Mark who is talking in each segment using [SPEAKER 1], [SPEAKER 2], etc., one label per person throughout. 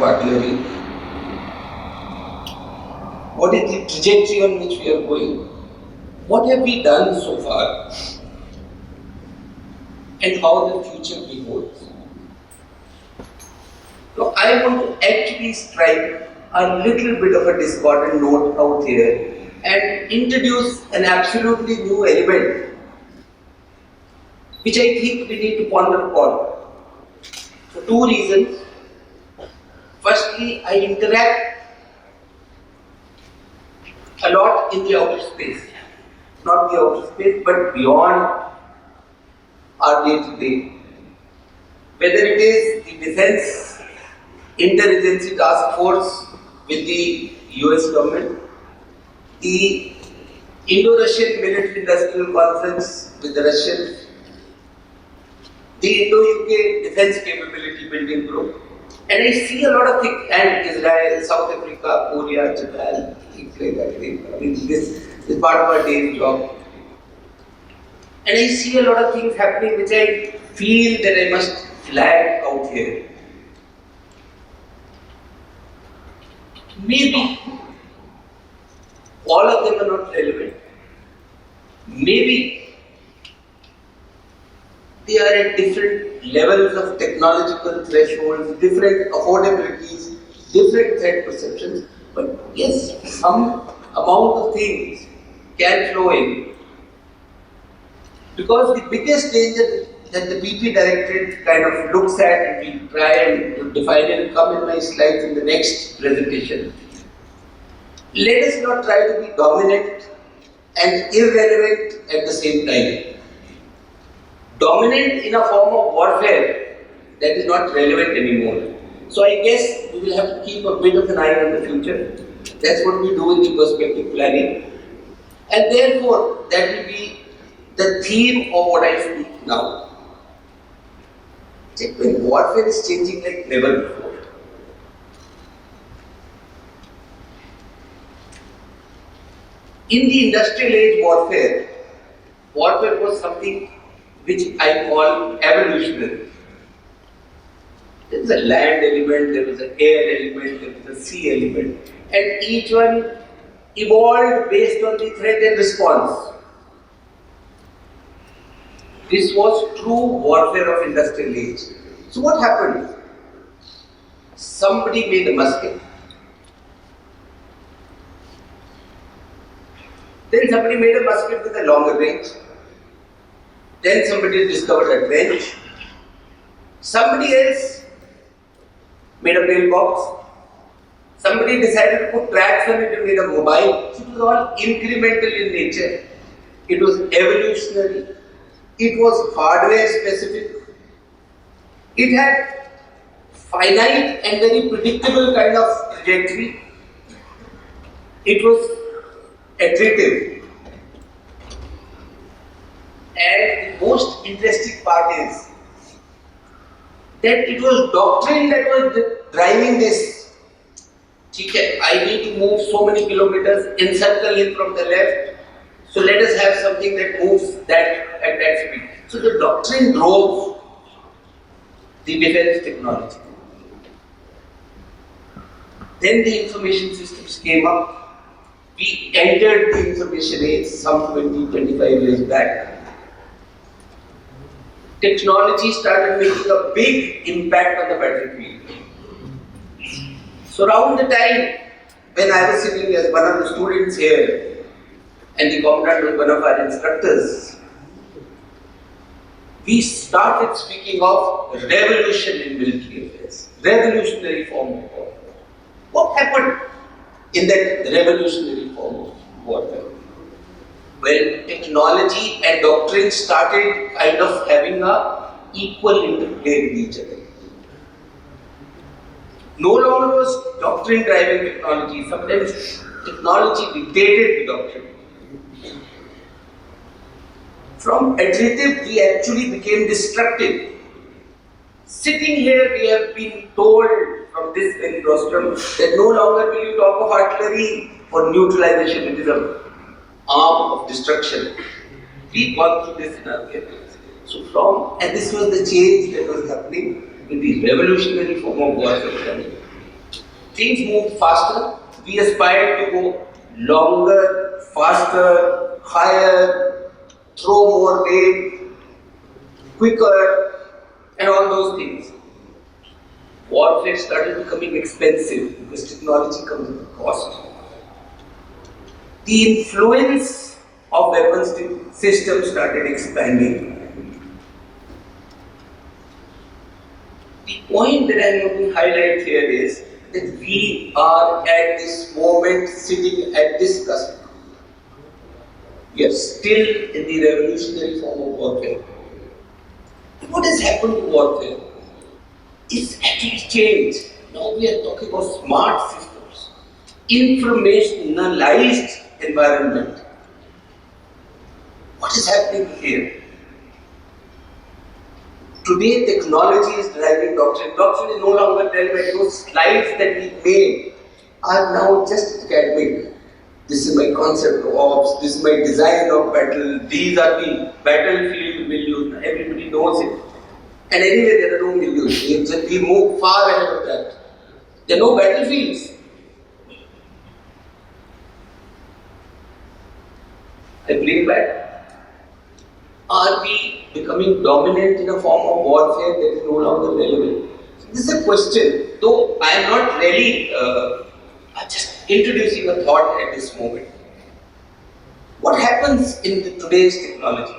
[SPEAKER 1] artillery? What is the trajectory on which we are going? What have we done so far? And how the future beholds? So I want to actually strike a little bit of a discordant note out here and introduce an absolutely new element which I think we need to ponder upon. For two reasons. Firstly, I interact a lot in the outer space. Not the outer space, but beyond our day-to-day. Whether it is the Defense Interagency Task Force with the US government, the Indo-Russian Military Industrial Conference with the Russians, the Indo-UK Defense Capability Building Group, and I see a lot of things, and Israel, South Africa, Korea, Japan, things like that. I mean, this is part of our daily job. And I see a lot of things happening which I feel that I must flag out here. Maybe all of them are not relevant. Maybe they are at different levels of technological thresholds, different affordabilities, different threat perceptions. But yes, some amount of things can flow in. Because the biggest danger that the BP Directorate kind of looks at, and we try and define and come in my slides in the next presentation. Let us not try to be dominant and irrelevant at the same time. Dominant in a form of warfare that is not relevant anymore. So I guess we will have to keep a bit of an eye on the future. That's what we do in the perspective planning. And therefore, that will be the theme of what I speak now. Check, when warfare is changing like never before. In the industrial age warfare was something which I call evolutionary. There was a land element, there was an air element, there was a sea element, and each one evolved based on the threat and response. This was true warfare of industrial age. So what happened? Somebody made a musket. Then somebody made a musket with a longer range. Then somebody discovered a trench. Somebody else made a mailbox. Somebody decided to put tracks on it and made a mobile. It was all incremental in nature. It was evolutionary. It was hardware specific. It had finite and very predictable kind of trajectory. It was iterative. And the most interesting part is that it was doctrine that was driving this. I need to move so many kilometers, encircle it from the left. So let us have something that moves that at that speed. So the doctrine drove the defense technology. Then the information systems came up. We entered the information age some 20-25 years back. Technology started making a big impact on the battlefield. So around the time when I was sitting as one of the students here, and the commandant was one of our instructors, we started speaking of revolution in military affairs, revolutionary form of warfare. What happened in that revolutionary form of warfare? Well, technology and doctrine started kind of having a equal interplay with each other. No longer was doctrine driving technology, sometimes technology dictated the doctrine. From iterative, we actually became destructive. Sitting here, we have been told from this very rostrum that no longer will you talk of artillery for neutralization, it is an arm of destruction. We've gone through this in our careers. So and this was the change that was happening in the revolutionary form of warfare. things moved faster. We aspired to go longer, faster, higher, throw more weight, quicker, and all those things. Warfare started becoming expensive because technology comes at a cost. The influence of weapons systems started expanding. The point that I am going to highlight here is that we are at this moment sitting at this cusp. We are still in the revolutionary form of warfare. And what has happened to warfare? It's actually changed. Now we are talking about smart systems, informationalized environment. What is happening here? Today, technology is driving doctrine. Doctrine is no longer relevant. Those slides that we made are now just academic. This is my concept of ops. This is my design of battle. These are the battlefield values. Everybody knows it. And anyway, there are no values. We move far ahead of that. There are no battlefields. I bring back. Are we becoming dominant in a form of warfare that is no longer relevant? So this is a question, though I am not really I'm just introducing a thought at this moment. What happens in today's technology?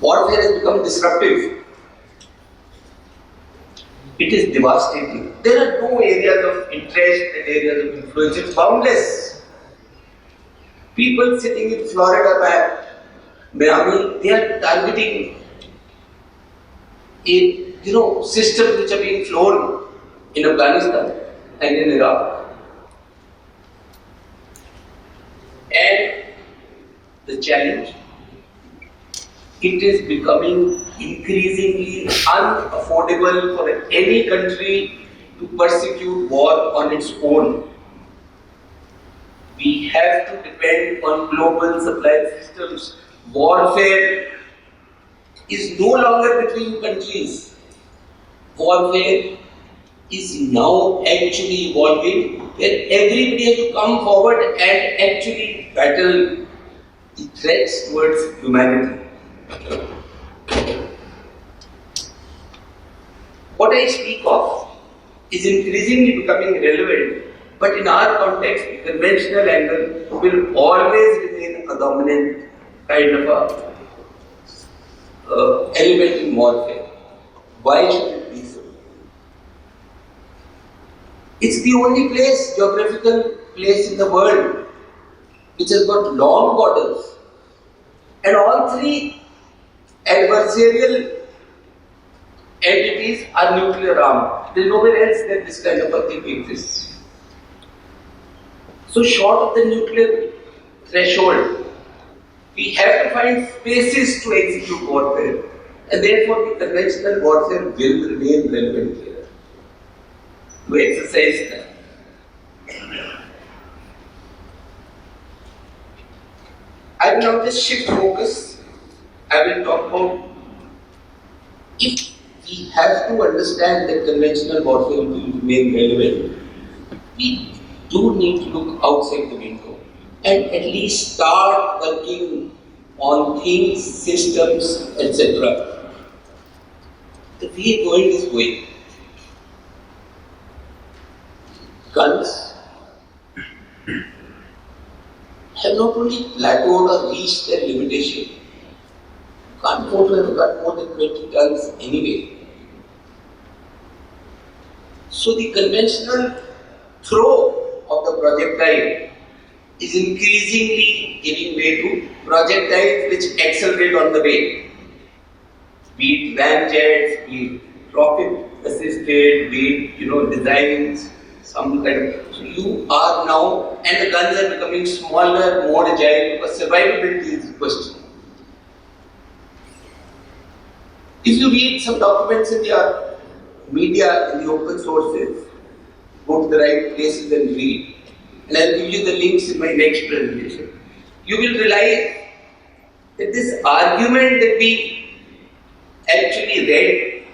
[SPEAKER 1] Warfare has become disruptive. It is devastating. There are no areas of interest and areas of influence. It's boundless. People sitting in Florida, Miami, they are targeting systems which are being flown in Afghanistan and in Iraq. And the challenge, it is becoming increasingly unaffordable for any country to persecute war on its own. We have to depend on global supply systems. Warfare is no longer between countries. Warfare is now actually evolving where everybody has to come forward and actually battle the threats towards humanity. What I speak of is increasingly becoming relevant, but in our context, the conventional angle will always remain a dominant kind of a element in warfare. Why should it be so? It's the only geographical place in the world which has got long borders, and all three adversarial entities are nuclear armed. There is nowhere else that this kind of a thing exists. So short of the nuclear threshold, we have to find spaces to execute warfare, and therefore the conventional warfare will remain relevant here to exercise that. I will now just shift focus. I will talk about if we have to understand that conventional warfare will remain relevant, we do need to look outside the window and at least start working on things, systems, etc. The way going is going. Guns have not only plateaued or reached their limitation. You can't go to have got more than 20 tons anyway. So the conventional throw of the projectile is increasingly giving way to projectiles which accelerate on the way. Be it ramjets, be it rocket assisted, be it designs, some kind of. So you are now, and the guns are becoming smaller, more agile because survivability is the question. If you read some documents in the media, in the open sources, go to the right places and read. And I'll give you the links in my next presentation. You will realize that this argument that we actually read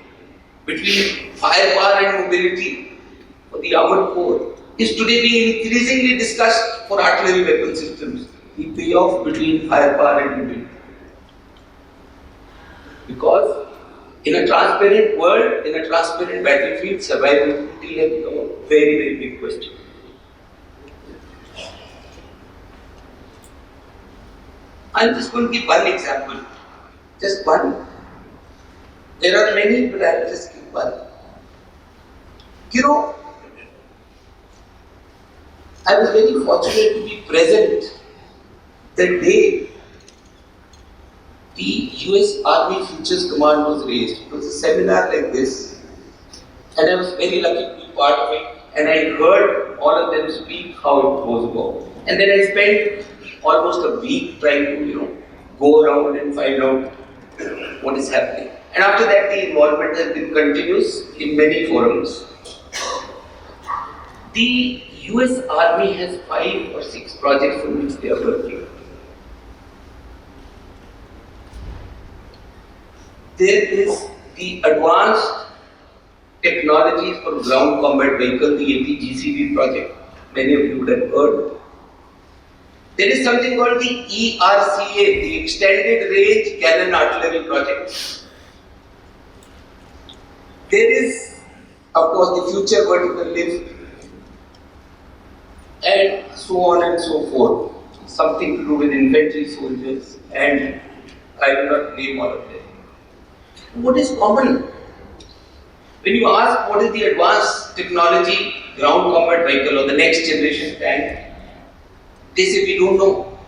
[SPEAKER 1] between firepower and mobility for the armored corps is today being increasingly discussed for artillery weapon systems. The payoff between firepower and utility. Because in a transparent world, in a transparent battlefield, survivability has become a very, very big question. I'm just going to give one example. Just one. There are many, but I'll just give one. You know, I was very fortunate to be present the day the US Army Futures Command was raised. It was a seminar like this, and I was very lucky to be part of it, and I heard all of them speak how it was about. And then I spent almost a week trying to, go around and find out what is happening. And after that, the involvement has been continuous in many forums. The US Army has 5 or 6 projects on which they are working. There is the advanced technologies for ground combat vehicle, the ATGCV project. Many of you would have heard. There is something called the ERCA, the Extended Range Cannon Artillery Project. There is, of course, the Future Vertical Lift, and so on and so forth. Something to do with infantry soldiers, and I will not name all of them. What is common? When you ask what is the advanced technology ground combat vehicle or the next generation tank, they say we don't know.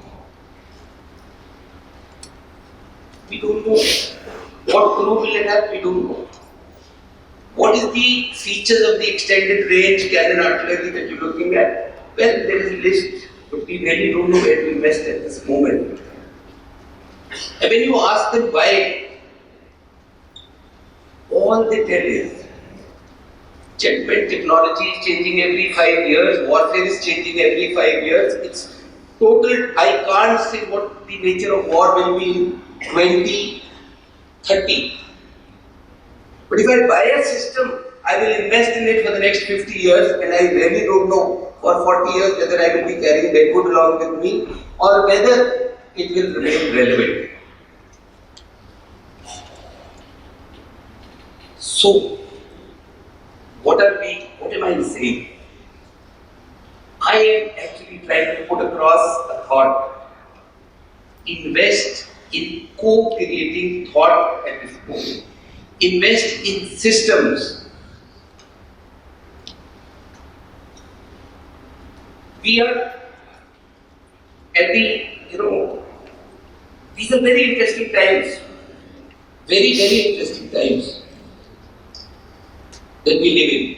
[SPEAKER 1] We don't know. What crew will it have? We don't know. What is the features of the extended range cannon artillery that you're looking at? Well, there is a list, but we really don't know where to invest at this moment. And when you ask them why, all they tell is, gentlemen, technology is changing every 5 years, warfare is changing every 5 years. It's total, I can't say what the nature of war will be in 2030. But if I buy a system, I will invest in it for the next 50 years, and I really don't know for 40 years whether I will be carrying that good along with me or whether it will remain relevant. So, what am I saying? I am actually trying to put across a thought. Invest in co-creating thought at this moment. Invest in systems. We are at the, these are very interesting times. Very, very interesting times that we live in.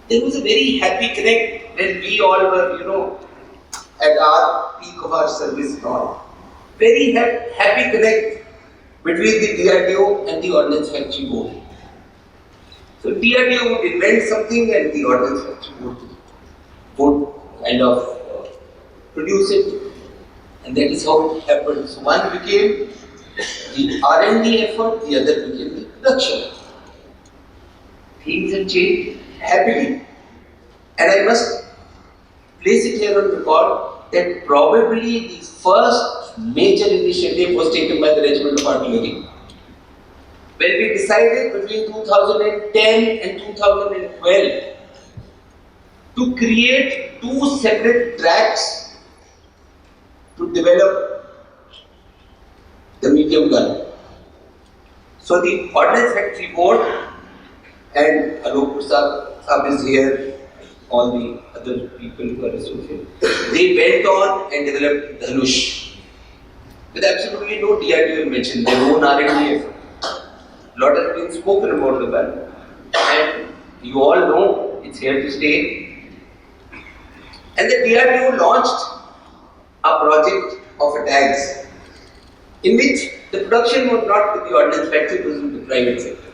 [SPEAKER 1] There was a very happy connect when we all were, at our peak of our service now. Very happy connect between the DRDO and the Ordnance Factory Board. So DRDO would invent something and the Ordnance Factory Board would kind of produce it, and that is how it happened. So one became the R&D effort, the other became the production. Things have changed happily, and I must place it here on record that probably the first major initiative was taken by the Regiment of Artillery. When we decided between 2010 and 2012 to create 2 separate tracks to develop the medium gun. So the Ordnance Factory Board, and Alok Prasad is here, all the other people who are associated, they went on and developed Dhanush with absolutely no DRDO mention, their own R&D effort. A lot has been spoken about the gun, and you all know it's here to stay. And the DRDO launched a project of ATAGS in which the production was not with the Ordnance Factory, it was with the private sector.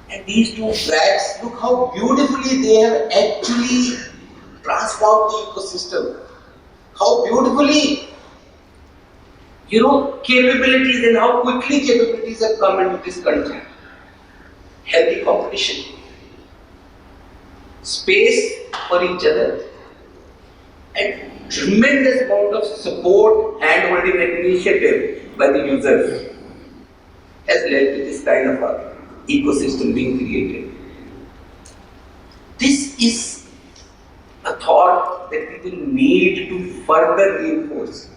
[SPEAKER 1] And these 2 tracks, look how beautifully they have actually transformed the ecosystem. How beautifully, capabilities and how quickly capabilities have come into this country. healthy competition, space for each other, and tremendous amount of support, hand-holding and initiative by the users has led to this kind of a ecosystem being created. This is a thought that we will need to further reinforce.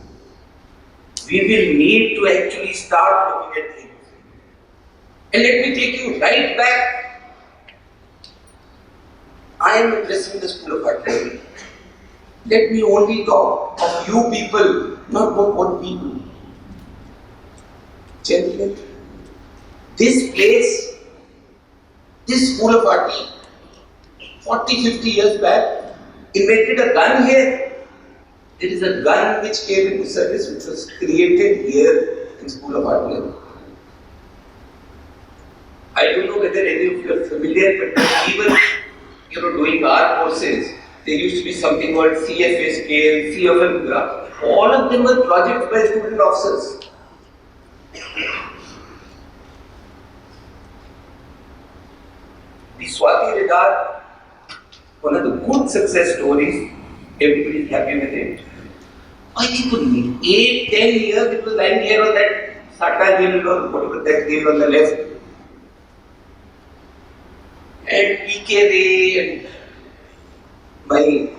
[SPEAKER 1] We will need to actually start looking at things. And let me take you right back. I am addressing the School of Art. Let me only talk of you people, not about one people. Gentlemen, this place, this School of Art, 40, 50 years back, invented a gun here. There is a gun which came into service, which was created here in School of Art level. I don't know whether any of you are familiar, but even doing our courses, there used to be something called CFA scale, CFL graph. All of them were projects by student officers. The Swati radar, one of the good success stories, everybody is happy with it. I think for 8, 10 years it was lying here on that Sata hill or whatever that hill on the left. And PK and my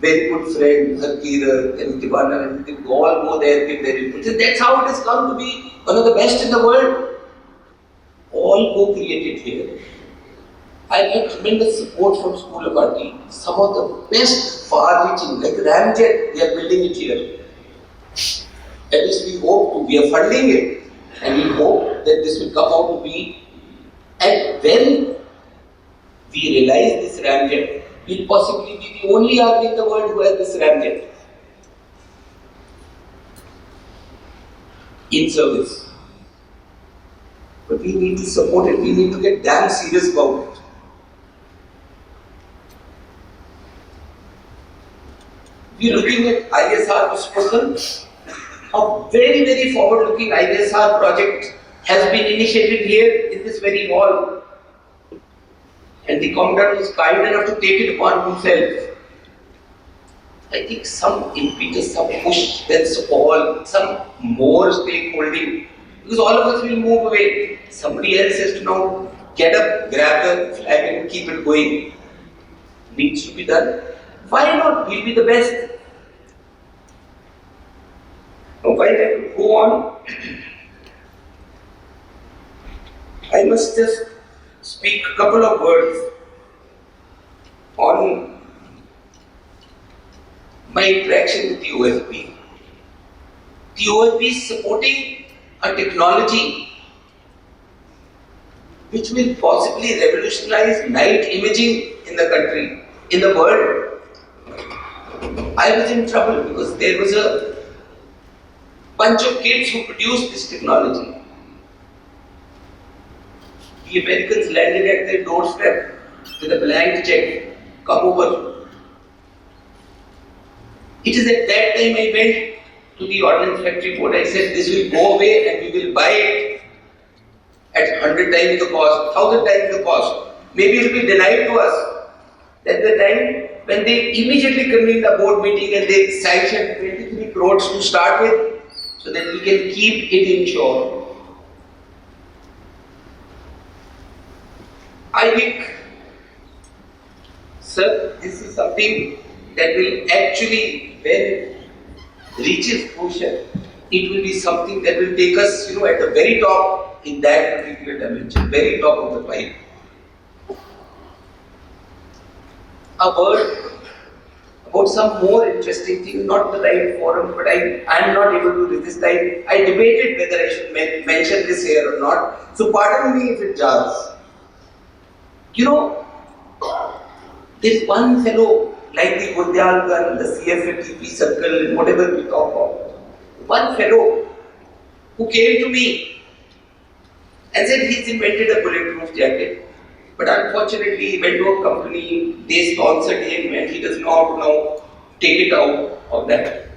[SPEAKER 1] very good friend Harkira and Divana and they all go there with their input. And that's how it has come to be one of the best in the world. All co-created here. I had tremendous support from School of Art. Some of the best far-reaching, like Ramjet, they are building it here. At least we hope to. We are funding it, and we hope that this will come out to be. And when we realize this Ramjet, we'll possibly be the only army in the world who has this Ramjet in service. But we need to support it. We need to get damn serious about it. We are looking at ISR spoken. A very, very forward-looking ISR project has been initiated here in this very hall. And the Commandant was kind enough to take it upon himself. I think some impetus, some push, that's all, some more stakeholding. Because all of us will move away. Somebody else has to now get up, grab the flag and keep it going. Needs to be done. Why not? We'll be the best. Now, while I go on, I must just speak a couple of words on my interaction with the OFP. The OFP is supporting a technology which will possibly revolutionize night imaging in the country, in the world. I was in trouble because there was a bunch of kids who produced this technology. The Americans landed at their doorstep with a blank check, come over. It is at that time I went to the Ordnance Factory Board. I said, this will go away and we will buy it at 100 times the cost, 1000 times the cost. Maybe it will be denied to us. That's the time when they immediately convened a board meeting and they sanctioned 23 crores to start with so that we can keep it insured. I think, sir, this is something that will actually, when it reaches fruition, it will be something that will take us, at the very top in that particular dimension, very top of the pipe. A word about some more interesting thing, not the right forum, but I am not able to resist. I debated whether I should mention this here or not. So pardon me if it jars. There is one fellow, like the Gudyal gun, the CFA circle, and whatever we talk about. One fellow who came to me and said he's invented a bulletproof jacket. But unfortunately, he went to a company, they sponsored him, and he does not now take it out of that.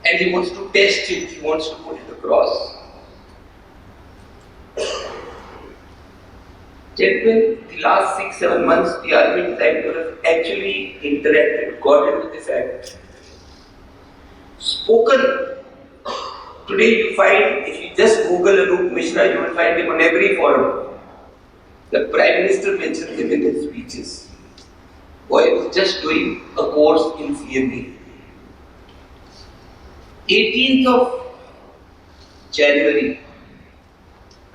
[SPEAKER 1] And he wants to test it, he wants to put it across. Gentlemen, the last 6-7 months, the army disciples have actually interacted, got into the fact. Spoken. Today you find, if you just Google Anup Mishra, you will find him on every forum. The Prime Minister mentions him in his speeches. Boy was just doing a course in CME. 18th of January,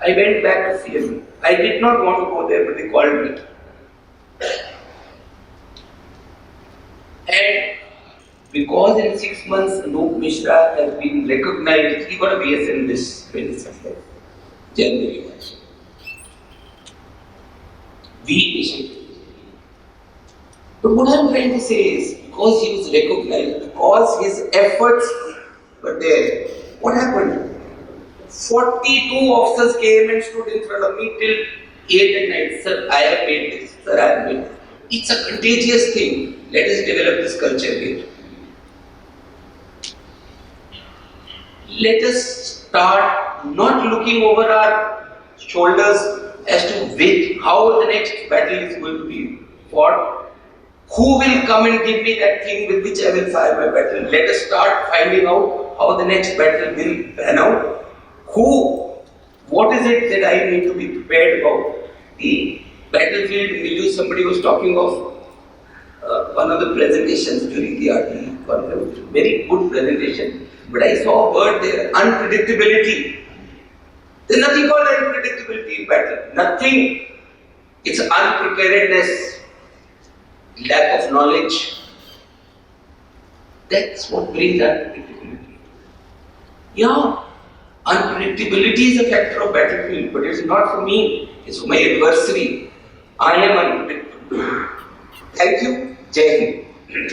[SPEAKER 1] I went back to CME. I did not want to go there, but they called me. And because in 6 months Anup Mishra has been recognized, he got a BSN list 26th January. We initiated. But what I'm trying to say is, because he was recognized, because his efforts were there, what happened? 42 officers came and stood in front of me till 8 at night. Sir, I have made this. Sir, I have made this. It's a contagious thing. Let us develop this culture here. Let us start not looking over our shoulders as to how the next battle is going to be fought. Who will come and give me that thing with which I will fight my battle? Let us start finding out how the next battle will pan out. What is it that I need to be prepared about? The battlefield milieu, somebody was talking of one of the presentations during the Addl conference, very good presentation, but I saw a word there, unpredictability. There's nothing called unpredictability in battle, nothing. It's unpreparedness, lack of knowledge. That's what brings unpredictability. Yeah. Unpredictability is a factor of battlefield, but it's not for me, it's for my adversary. I am unpredictable. Thank you. Jai Hind.